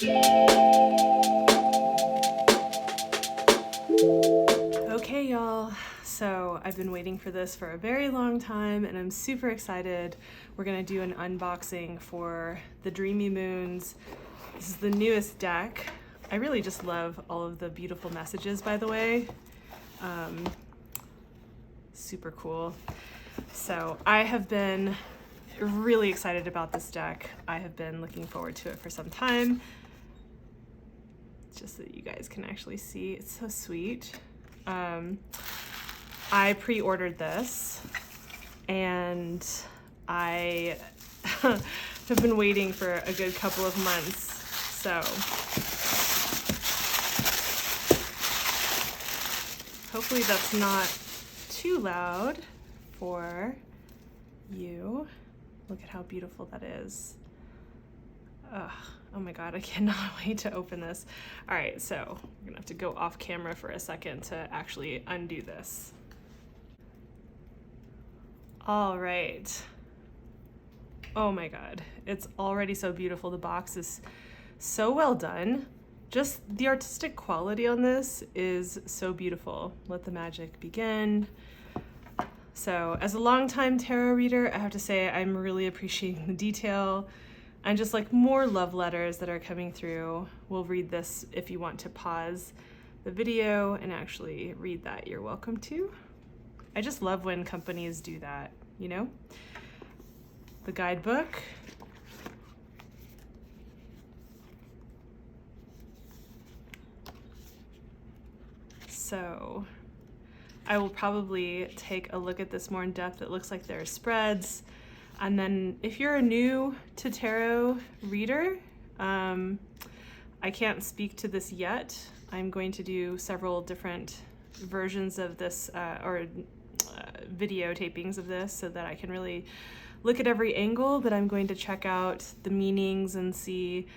Okay, y'all, so I've been waiting for this for a very long time and I'm super excited. We're gonna do an unboxing for the Dreamy Moons. This is the newest deck. I really just love all of the beautiful messages, by the way. Super cool. So I have been really excited about this deck. I have been looking forward to it for some time. Just so that you guys can actually see, it's so sweet. I pre-ordered this and I have been waiting for a good couple of months. So hopefully that's not too loud for you. Look at how beautiful that is. Ugh. Oh my God, I cannot wait to open this. All right, so I'm gonna have to go off camera for a second to actually undo this. All right. Oh my God, it's already so beautiful. The box is so well done. Just the artistic quality on this is so beautiful. Let the magic begin. So as a longtime tarot reader, I have to say I'm really appreciating the detail and just like more love letters that are coming through. We'll read this if you want to pause the video and actually read that. You're welcome to. I just love when companies do that, you know? The guidebook. So I will probably take a look at this more in depth. It looks like there are spreads. And then if you're a new to tarot reader, I can't speak to this yet. I'm going to do several different versions of this video tapings of this so that I can really look at every angle, but I'm going to check out the meanings and see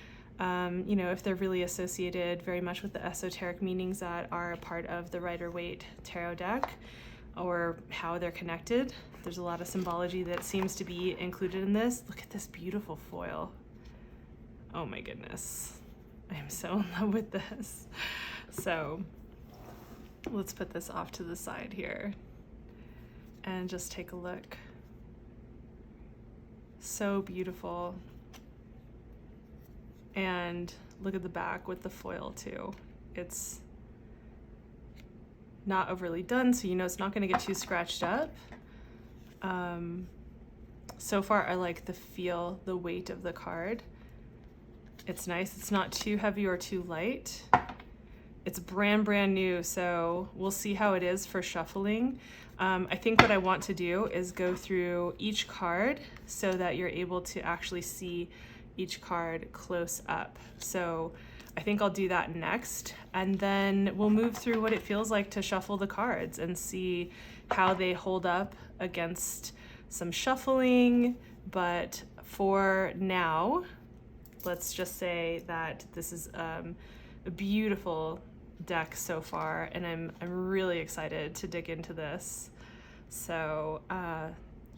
you know, if they're really associated very much with the esoteric meanings that are a part of the Rider Waite Tarot deck, or how they're connected. There's a lot of symbology that seems to be included in this. Look at this beautiful foil. Oh my goodness. I am so in love with this. So let's put this off to the side here and just take a look. So beautiful. And look at the back with the foil too. It's not overly done, so you know it's not going to get too scratched up. So far I like the weight of the card. It's nice. It's not too heavy or too light. It's brand new, so we'll see how it is for shuffling. I think what I want to do is go through each card so that you're able to actually see each card close up. So I think I'll do that next, and then we'll move through what it feels like to shuffle the cards and see how they hold up against some shuffling. But for now, let's just say that this is a beautiful deck so far, and I'm really excited to dig into this. So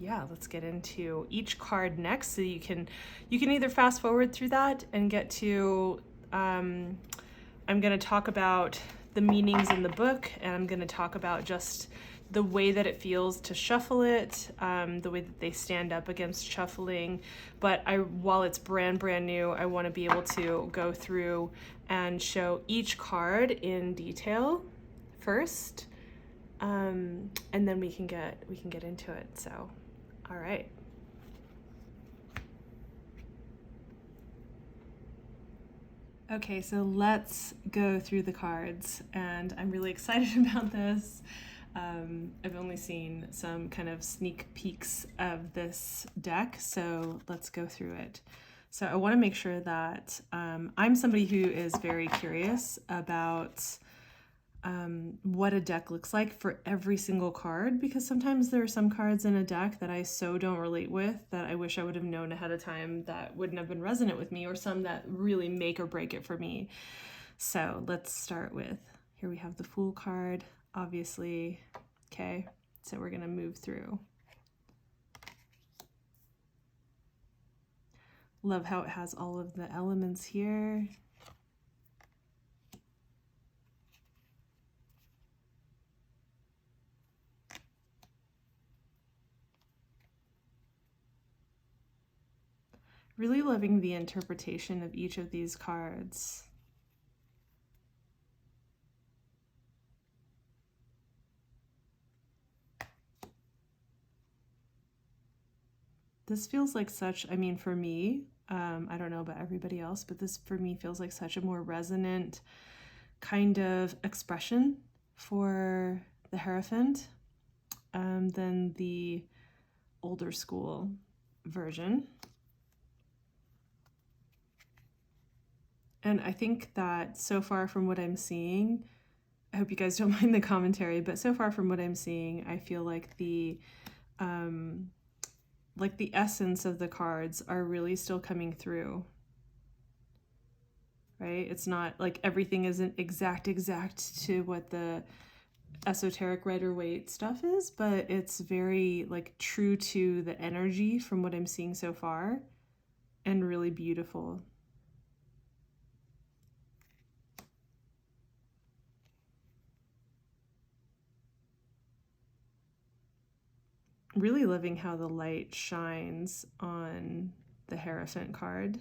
yeah, let's get into each card next. So you can either fast forward through that and get to I'm going to talk about the meanings in the book, and I'm going to talk about just the way that it feels to shuffle it, the way that they stand up against shuffling. But while it's brand new, I want to be able to go through and show each card in detail first, and then we can get into it. So, all right. Okay, so let's go through the cards, and I'm really excited about this. I've only seen some kind of sneak peeks of this deck, so let's go through it. So I want to make sure that I'm somebody who is very curious about what a deck looks like for every single card, because sometimes there are some cards in a deck that I so don't relate with that I wish I would have known ahead of time that wouldn't have been resonant with me, or some that really make or break it for me. So let's start with, here we have the Fool card, obviously. Okay, so we're gonna move through. Love how it has all of the elements here. Really loving the interpretation of each of these cards. This feels like such, I mean, for me, I don't know about everybody else, but this for me feels like such a more resonant kind of expression for the Hierophant than the older school version. And I think that so far from what I'm seeing, I hope you guys don't mind the commentary, but so far from what I'm seeing, I feel like the essence of the cards are really still coming through, right? It's not like everything isn't exact to what the esoteric Rider Waite stuff is, but it's very like true to the energy from what I'm seeing so far, and really beautiful. Really loving how the light shines on the Hierophant card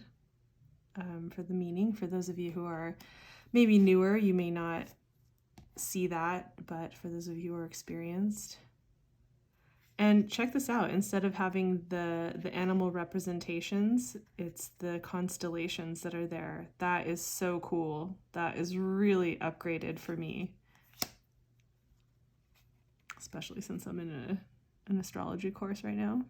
for the meaning. For those of you who are maybe newer, you may not see that, but for those of you who are experienced. And check this out, instead of having the animal representations, it's the constellations that are there. That is so cool. That is really upgraded for me, especially since I'm in an astrology course right now.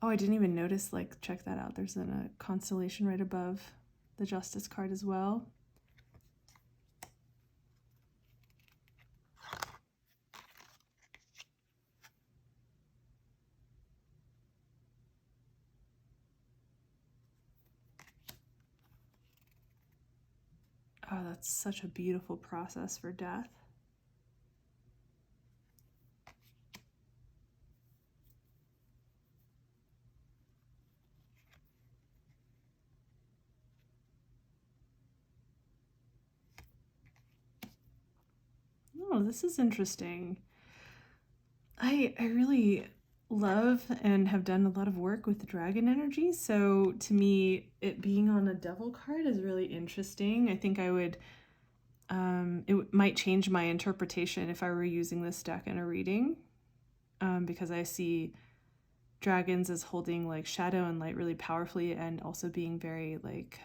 Oh, I didn't even notice, like, check that out. There's a constellation right above the Justice card as well. Oh, that's such a beautiful process for death. Oh, this is interesting. I really love and have done a lot of work with dragon energy, so to me it being on a devil card is really interesting. I think I would it might change my interpretation if I were using this deck in a reading, because I see dragons as holding like shadow and light really powerfully, and also being very like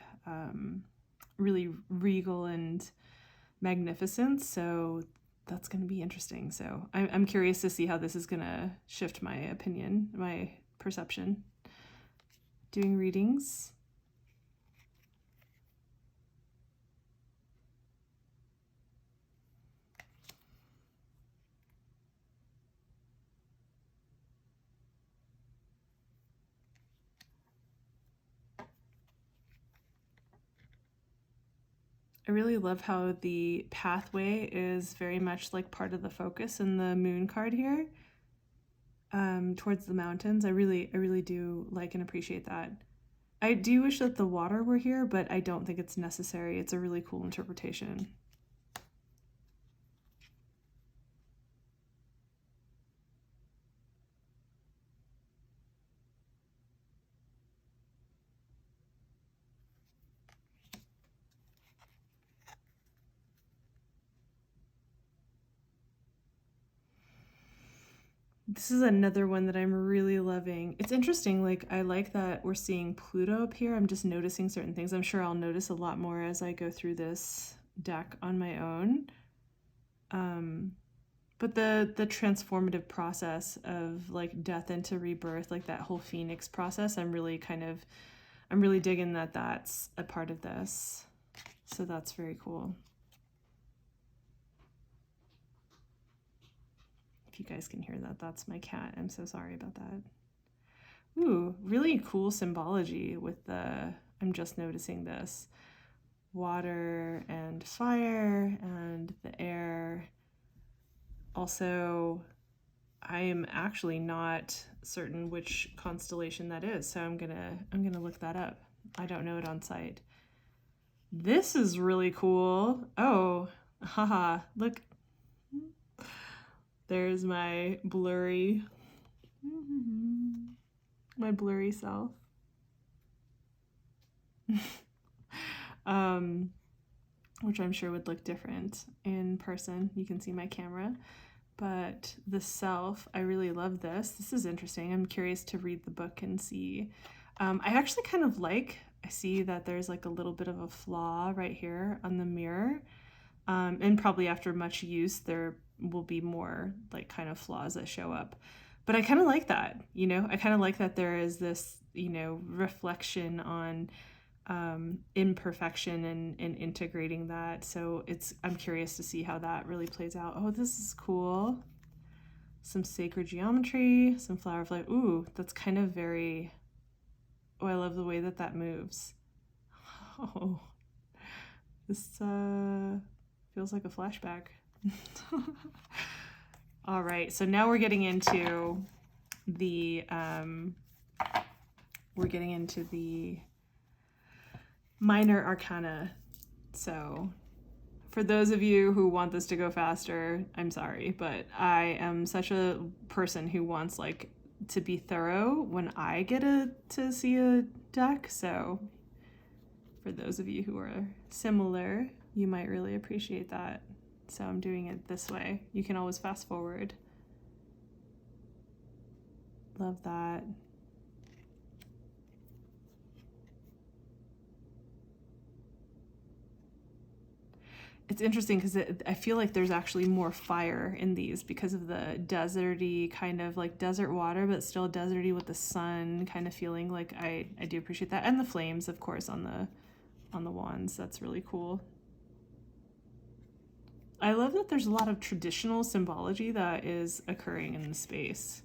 really regal and magnificent. So that's going to be interesting. So I'm curious to see how this is going to shift my opinion, my perception, doing readings. I really love how the pathway is very much like part of the focus in the moon card here, towards the mountains. I really do like and appreciate that. I do wish that the water were here, but I don't think it's necessary. It's a really cool interpretation. This is another one that I'm really loving. It's interesting, like I like that we're seeing Pluto up here. I'm just noticing certain things. I'm sure I'll notice a lot more as I go through this deck on my own. But the transformative process of like death into rebirth, like that whole Phoenix process, I'm really digging that that's a part of this. So that's very cool. If you guys can hear that, that's my cat. I'm so sorry about that. Ooh, really cool symbology with the, I'm just noticing this, water and fire and the air. Also, I am actually not certain which constellation that is, so I'm gonna look that up. I don't know it on sight. This is really cool. Oh, haha, look. There's my blurry. my blurry self. Which I'm sure would look different in person. You can see my camera. But the self, I really love this. This is interesting. I'm curious to read the book and see. I actually kind of like, I see that there's like a little bit of a flaw right here on the mirror. And probably after much use, there will be more like kind of flaws that show up. But I kind of like that, you know, I kind of like that there is this, you know, reflection on imperfection and integrating that. So I'm curious to see how that really plays out. Oh, this is cool. Some sacred geometry, some flower of life. Ooh, that's kind of very, oh, I love the way that that moves. Oh, this feels like a flashback. All right, so now we're getting into the minor arcana. So for those of you who want this to go faster, I'm sorry, but I am such a person who wants like to be thorough when I get to see a deck. So for those of you who are similar, you might really appreciate that. So I'm doing it this way. You can always fast forward. Love that. It's interesting because I feel like there's actually more fire in these because of the deserty kind of like desert water, but still deserty with the sun kind of feeling. Like I do appreciate that. And the flames, of course, on the wands. That's really cool. I love that there's a lot of traditional symbology that is occurring in the space.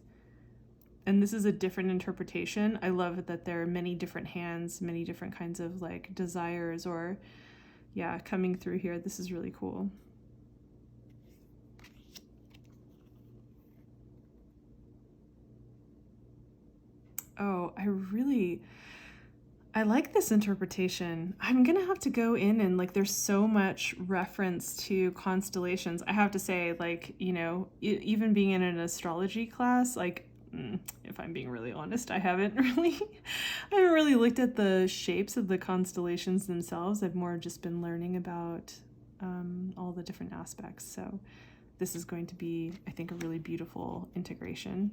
And this is a different interpretation. I love that there are many different hands, many different kinds of like desires or, yeah, coming through here. This is really cool. Oh, I like this interpretation. I'm gonna have to go in and like there's so much reference to constellations. I have to say, like, you know, even being in an astrology class, like if I'm being really honest, I haven't really looked at the shapes of the constellations themselves. I've more just been learning about all the different aspects. So this is going to be, I think, a really beautiful integration.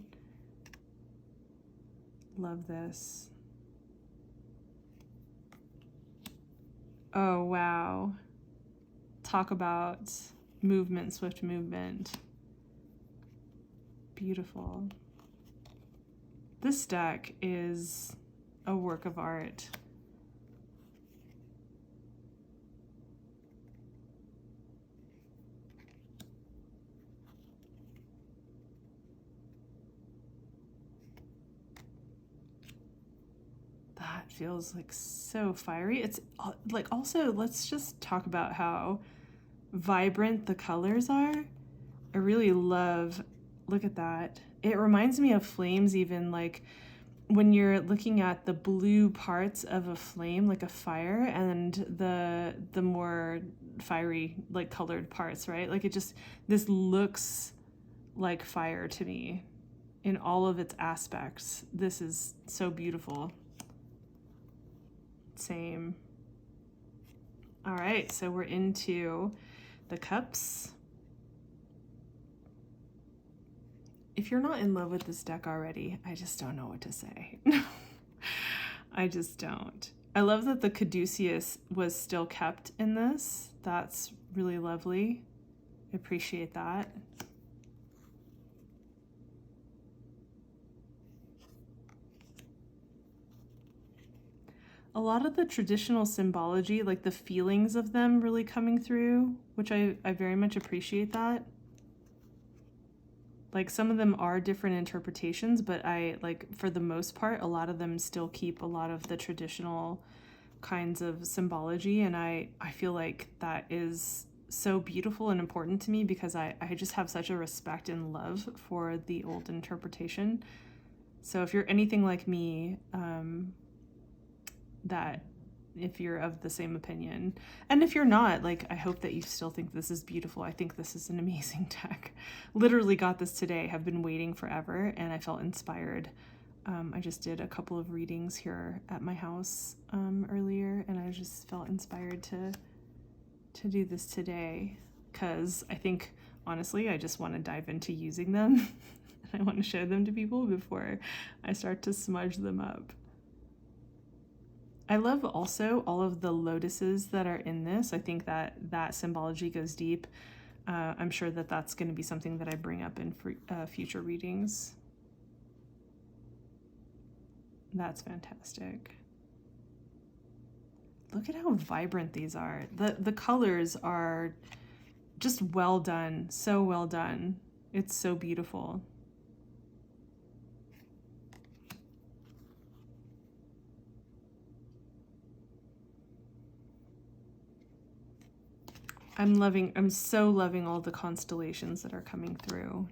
Love this. Oh, wow. Talk about movement, swift movement. Beautiful. This deck is a work of art. That feels like so fiery. It's like also, let's just talk about how vibrant the colors are. I really love, look at that. It reminds me of flames, even like when you're looking at the blue parts of a flame, like a fire, and the more fiery, like colored parts, right? Like it just, this looks like fire to me in all of its aspects. This is so beautiful. Same. All right, so we're into the cups. If you're not in love with this deck already, I just don't know what to say. I just don't. I love that the caduceus was still kept in this. That's really lovely. I appreciate that. A lot of the traditional symbology, like the feelings of them really coming through, which I very much appreciate that. Like some of them are different interpretations, but I like for the most part, a lot of them still keep a lot of the traditional kinds of symbology. And I feel like that is so beautiful and important to me because I just have such a respect and love for the old interpretation. So if you're anything like me, that if you're of the same opinion, and if you're not, like, I hope that you still think this is beautiful. I think this is an amazing deck. Literally got this today, have been waiting forever, and I felt inspired I just did a couple of readings here at my house earlier, and I just felt inspired to do this today because I think, honestly, I just want to dive into using them. I want to show them to people before I start to smudge them up. I love also all of the lotuses that are in this. I think that symbology goes deep. I'm sure that that's going to be something that I bring up in future readings. That's fantastic. Look at how vibrant these are. The colors are just well done. So well done. It's so beautiful. I'm so loving all the constellations that are coming through.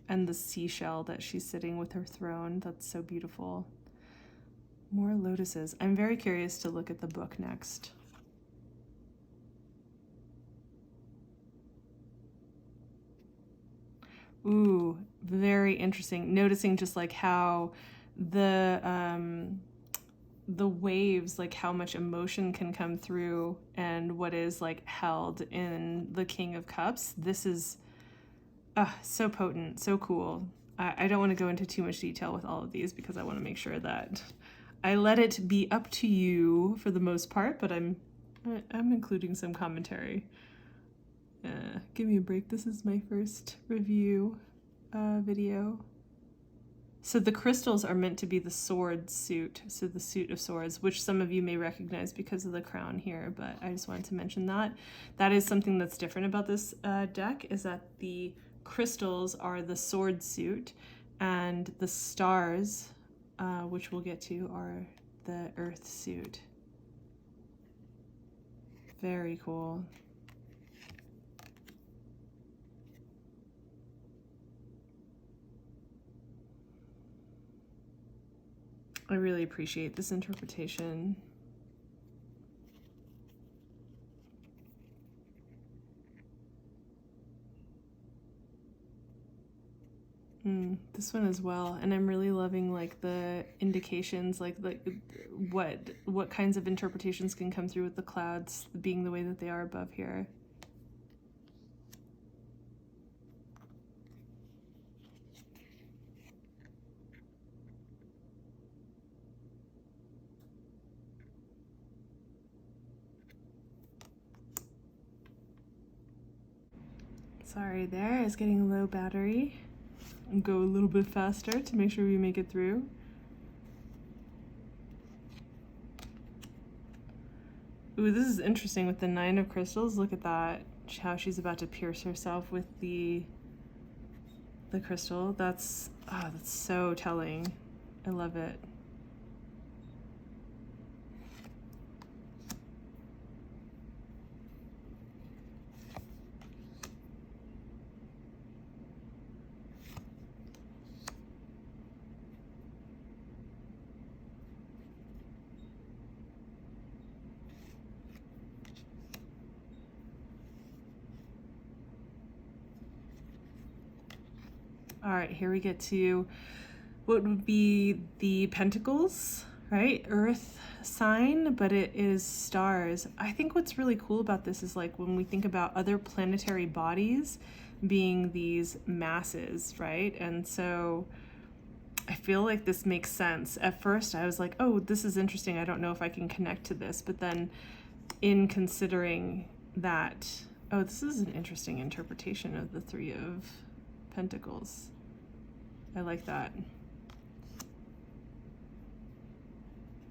And the seashell that she's sitting with her throne. That's so beautiful. More lotuses. I'm very curious to look at the book next. Ooh, very interesting. Noticing just like how the waves, like how much emotion can come through and what is like held in the King of Cups. This is so potent, so cool. I don't want to go into too much detail with all of these because I want to make sure that I let it be up to you for the most part, but I'm including some commentary. Give me a break. This is my first review video. So the crystals are meant to be the sword suit, so the suit of swords, which some of you may recognize because of the crown here, but I just wanted to mention that. That is something that's different about this deck, is that the crystals are the sword suit, and the stars, which we'll get to, are the earth suit. Very cool. I really appreciate this interpretation. This one as well, and I'm really loving like the indications, like what kinds of interpretations can come through with the clouds being the way that they are above here. Sorry there, it's getting low battery. I'll go a little bit faster to make sure we make it through. Ooh, this is interesting with the 9 of crystals. Look at that, how she's about to pierce herself with the crystal. That's so telling. I love it. All right, here we get to what would be the Pentacles, right? Earth sign, but it is stars. I think what's really cool about this is like when we think about other planetary bodies being these masses, right? And so I feel like this makes sense. At first I was like, oh, this is interesting. I don't know if I can connect to this. But then in considering that, oh, this is an interesting interpretation of the 3 of Pentacles. I like that.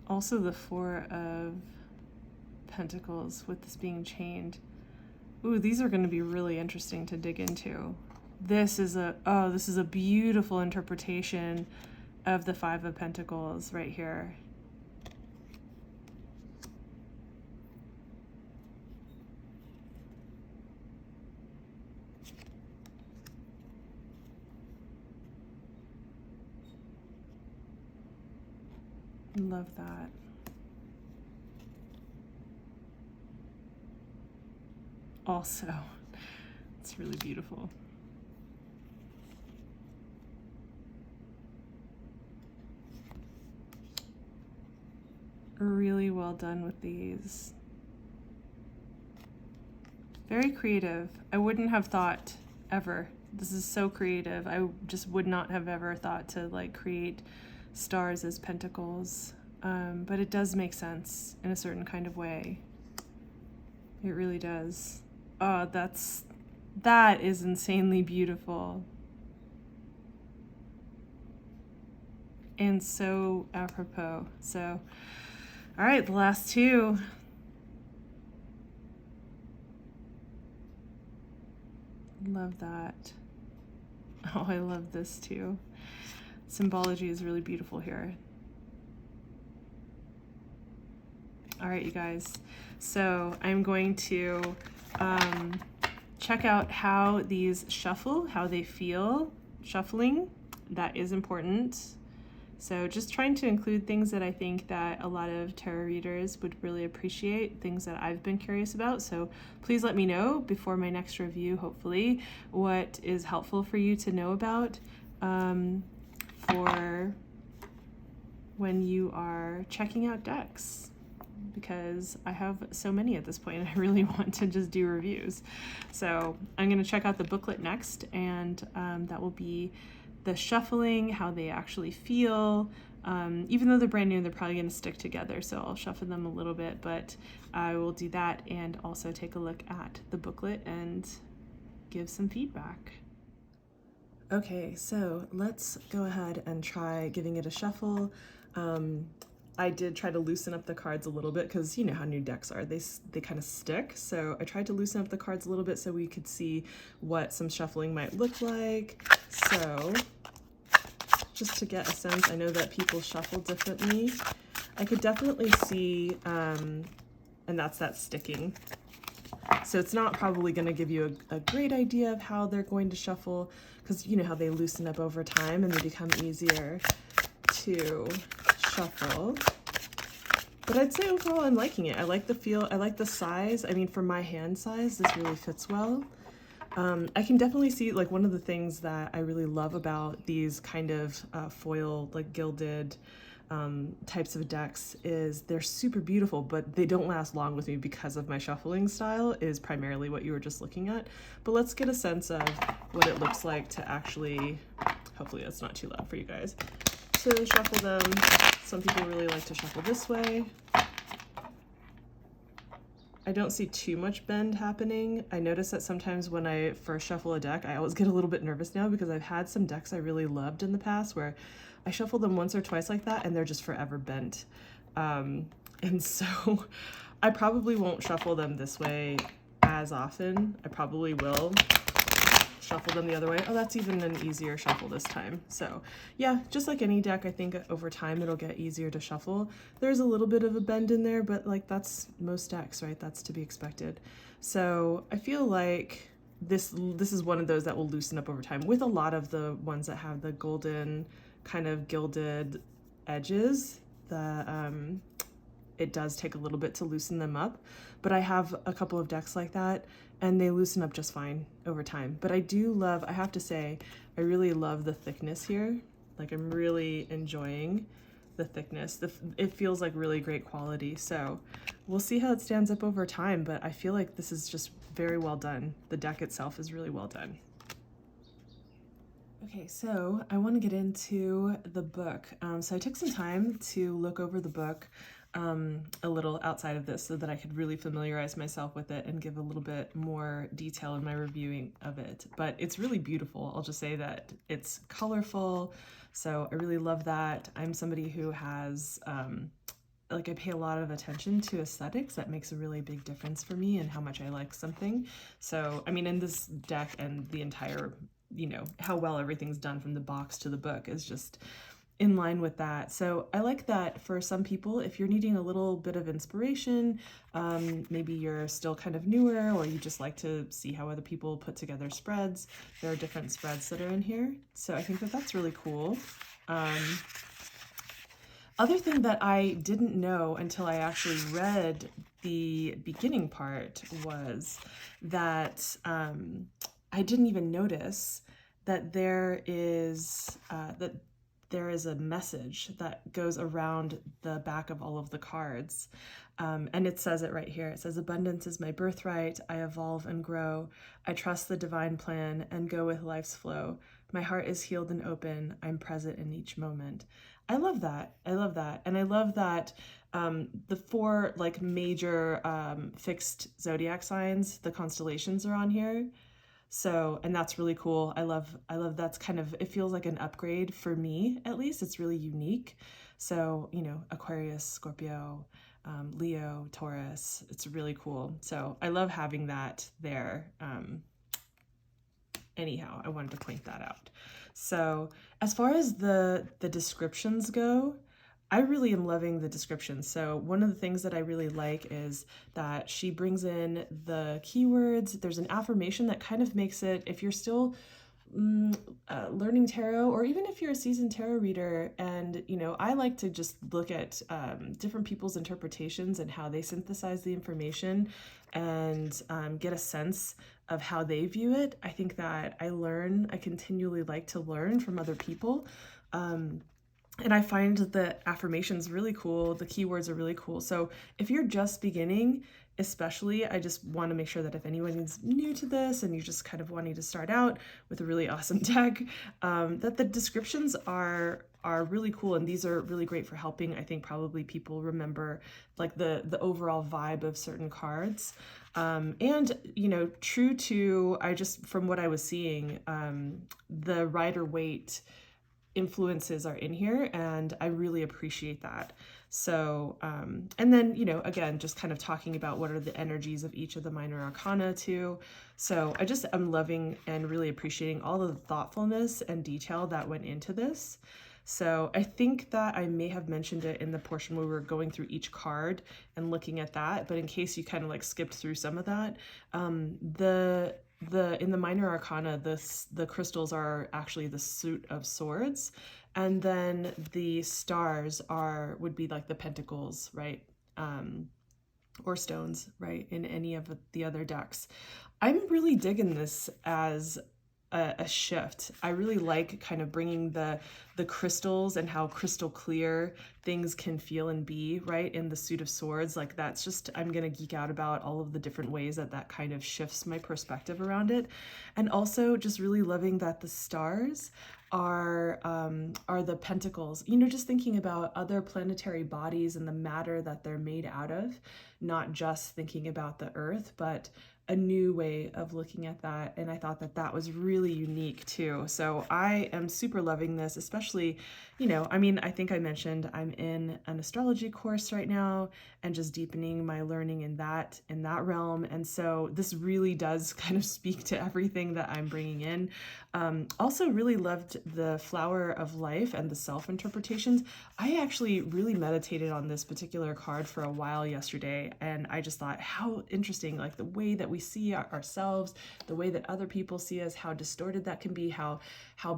Also the 4 of Pentacles with this being chained. Ooh, these are going to be really interesting to dig into. This is a beautiful interpretation of the 5 of Pentacles right here. Love that. Also, it's really beautiful. Really well done with these. Very creative. I wouldn't have thought ever. This is so creative. I just would not have ever thought to like create stars as pentacles. But it does make sense in a certain kind of way. It really does. Oh, that is insanely beautiful. And so apropos. So, all right, the last two. Love that. Oh, I love this too. Symbology is really beautiful here. All right, you guys. So I'm going to check out how these shuffle, how they feel shuffling. That is important. So just trying to include things that I think that a lot of tarot readers would really appreciate, things that I've been curious about. So please let me know before my next review, hopefully, what is helpful for you to know about for when you are checking out decks, because I have so many at this point and I really want to just do reviews. So I'm going to check out the booklet next, and that will be the shuffling, how they actually feel. Even though they're brand new, they're probably going to stick together, so I'll shuffle them a little bit, but I will do that and also take a look at the booklet and give some feedback. Okay, so let's go ahead and try giving it a shuffle. I did try to loosen up the cards a little bit because you know how new decks are, they kind of stick. So I tried to loosen up the cards a little bit so we could see what some shuffling might look like. So just to get a sense, I know that people shuffle differently. I could definitely see, and that's that sticking. So it's not probably going to give you a great idea of how they're going to shuffle, because you know how they loosen up over time and they become easier to shuffle. But I'd say overall I'm liking it. I like the feel, I like the size. I mean, for my hand size, this really fits well. I can definitely see, like, one of the things that I really love about these kind of foil, like gilded types of decks is they're super beautiful, but they don't last long with me because of my shuffling style is primarily what you were just looking at. But let's get a sense of what it looks like to actually, hopefully that's not too loud for you guys, to shuffle them. Some people really like to shuffle this way. I don't see too much bend happening. I notice that sometimes when I first shuffle a deck, I always get a little bit nervous now because I've had some decks I really loved in the past where I shuffle them once or twice like that and they're just forever bent. And so I probably won't shuffle them this way as often. I probably will shuffle them the other way. Oh, that's even an easier shuffle this time. So yeah, just like any deck, I think over time it'll get easier to shuffle. There's a little bit of a bend in there, but like that's most decks, right? That's to be expected. So I feel like this is one of those that will loosen up over time. With a lot of the ones that have the golden kind of gilded edges, it does take a little bit to loosen them up, but I have a couple of decks like that and they loosen up just fine over time. But I do love, I have to say, I really love the thickness here. Like I'm really enjoying the thickness. It feels like really great quality. So we'll see how it stands up over time, but I feel like this is just very well done. The deck itself is really well done. Okay, so I want to get into the book. So I took some time to look over the book a little outside of this so that I could really familiarize myself with it and give a little bit more detail in my reviewing of it. But it's really beautiful. I'll just say that it's colorful, so I really love that. I'm somebody who has like I pay a lot of attention to aesthetics. That makes a really big difference for me and how much I like something. So I mean, in this deck and the entire, you know, how well everything's done from the box to the book is just in line with that. So I like that for some people, if you're needing a little bit of inspiration, maybe you're still kind of newer or you just like to see how other people put together spreads, there are different spreads that are in here. So I think that that's really cool. Other thing that I didn't know until I actually read the beginning part was that I didn't even notice that there is, that there is a message that goes around the back of all of the cards. And it says it right here. It says, abundance is my birthright. I evolve and grow. I trust the divine plan and go with life's flow. My heart is healed and open. I'm present in each moment. I love that. I love that. And I love that the 4 like major fixed zodiac signs, the constellations are on here. So, and that's really cool. I love that's kind of, it feels like an upgrade for me, at least. It's really unique. So, you know, Aquarius, Scorpio, Leo, Taurus, it's really cool. So I love having that there. Anyhow, I wanted to point that out. So as far as the descriptions go, I really am loving the description. So one of the things that I really like is that she brings in the keywords. There's an affirmation that kind of makes it, if you're still learning tarot, or even if you're a seasoned tarot reader, and you know, I like to just look at different people's interpretations and how they synthesize the information and get a sense of how they view it. I think that I continually like to learn from other people. And I find the affirmations really cool. The keywords are really cool. So if you're just beginning, especially, I just want to make sure that if anyone is new to this and you're just kind of wanting to start out with a really awesome deck, that the descriptions are really cool. And these are really great for helping, I think, probably people remember like the overall vibe of certain cards. And, you know, true to, from what I was seeing, the Rider Waite influences are in here, and I really appreciate that. So, and then, you know, again, just kind of talking about what are the energies of each of the minor arcana too. So I'm loving and really appreciating all of the thoughtfulness and detail that went into this. So I think that I may have mentioned it in the portion where we were going through each card and looking at that, but in case you kind of like skipped through some of that, in the minor arcana, the crystals are actually the suit of swords, and then the stars would be like the pentacles, right? Or stones, right? In any of the other decks. I'm really digging this as a shift. I really like kind of bringing the crystals and how crystal clear things can feel and be, right, in the suit of swords. Like that's just, I'm gonna geek out about all of the different ways that kind of shifts my perspective around it. And also just really loving that the stars are the pentacles, you know, just thinking about other planetary bodies and the matter that they're made out of, not just thinking about the earth, but a new way of looking at that. And I thought that was really unique too. So I am super loving this, especially, you know, I mean, I think I mentioned I'm in an astrology course right now and just deepening my learning in that realm. And so this really does kind of speak to everything that I'm bringing in. Also really loved the flower of life and the self-interpretations. I actually really meditated on this particular card for a while yesterday, and I just thought how interesting, like the way that we see ourselves, the way that other people see us, how distorted that can be, how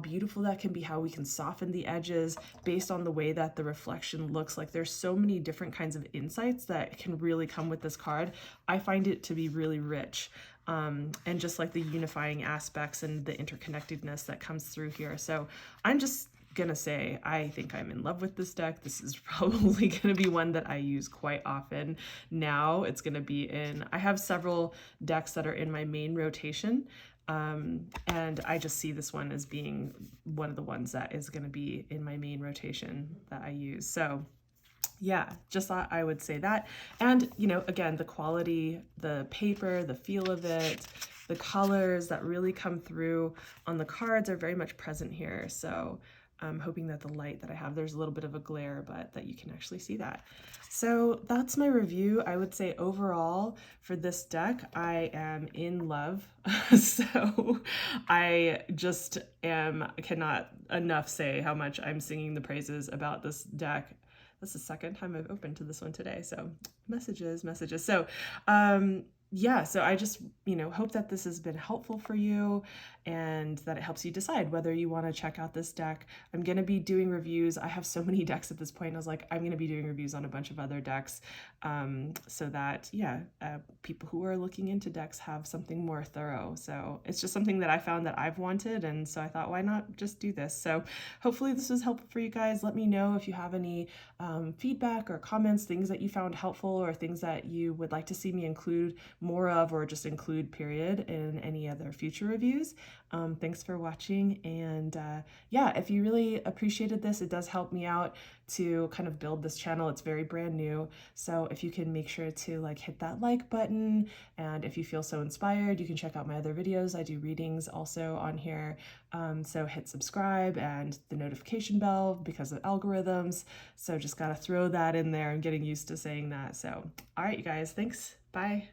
beautiful that can be, how we can soften the edges based on the way that the reflection looks. Like there's so many different kinds of insights that can really come with this card. I find it to be really rich. And just like the unifying aspects and the interconnectedness that comes through here. So I'm just gonna say, I think I'm in love with this deck. This is probably gonna be one that I use quite often now. It's gonna be I have several decks that are in my main rotation. And I just see this one as being one of the ones that is gonna be in my main rotation that I use. So yeah, just thought I would say that. And, you know, again, the quality, the paper, the feel of it, the colors that really come through on the cards are very much present here. So I'm hoping that the light that I have, there's a little bit of a glare, but that you can actually see that. So that's my review. I would say overall for this deck, I am in love. So I just cannot enough say how much I'm singing the praises about this deck. That's the second time I've opened to this one today. So messages. So yeah, so I just, hope that this has been helpful for you and that it helps you decide whether you want to check out this deck. I'm going to be doing reviews. I have so many decks at this point. I was like, I'm going to be doing reviews on a bunch of other decks, so that, people who are looking into decks have something more thorough. So it's just something that I found that I've wanted. And so I thought, why not just do this? So hopefully this was helpful for you guys. Let me know if you have any feedback or comments, things that you found helpful or things that you would like to see me include more of, or just include period, in any other future reviews. Thanks for watching, and if you really appreciated this, it does help me out to kind of build this channel. It's very brand new, so if you can make sure to hit that like button, and if you feel so inspired, you can check out my other videos. I do readings also on here, so hit subscribe and the notification bell because of algorithms. So just gotta throw that in there. I'm getting used to saying that. So all right, you guys, thanks, bye.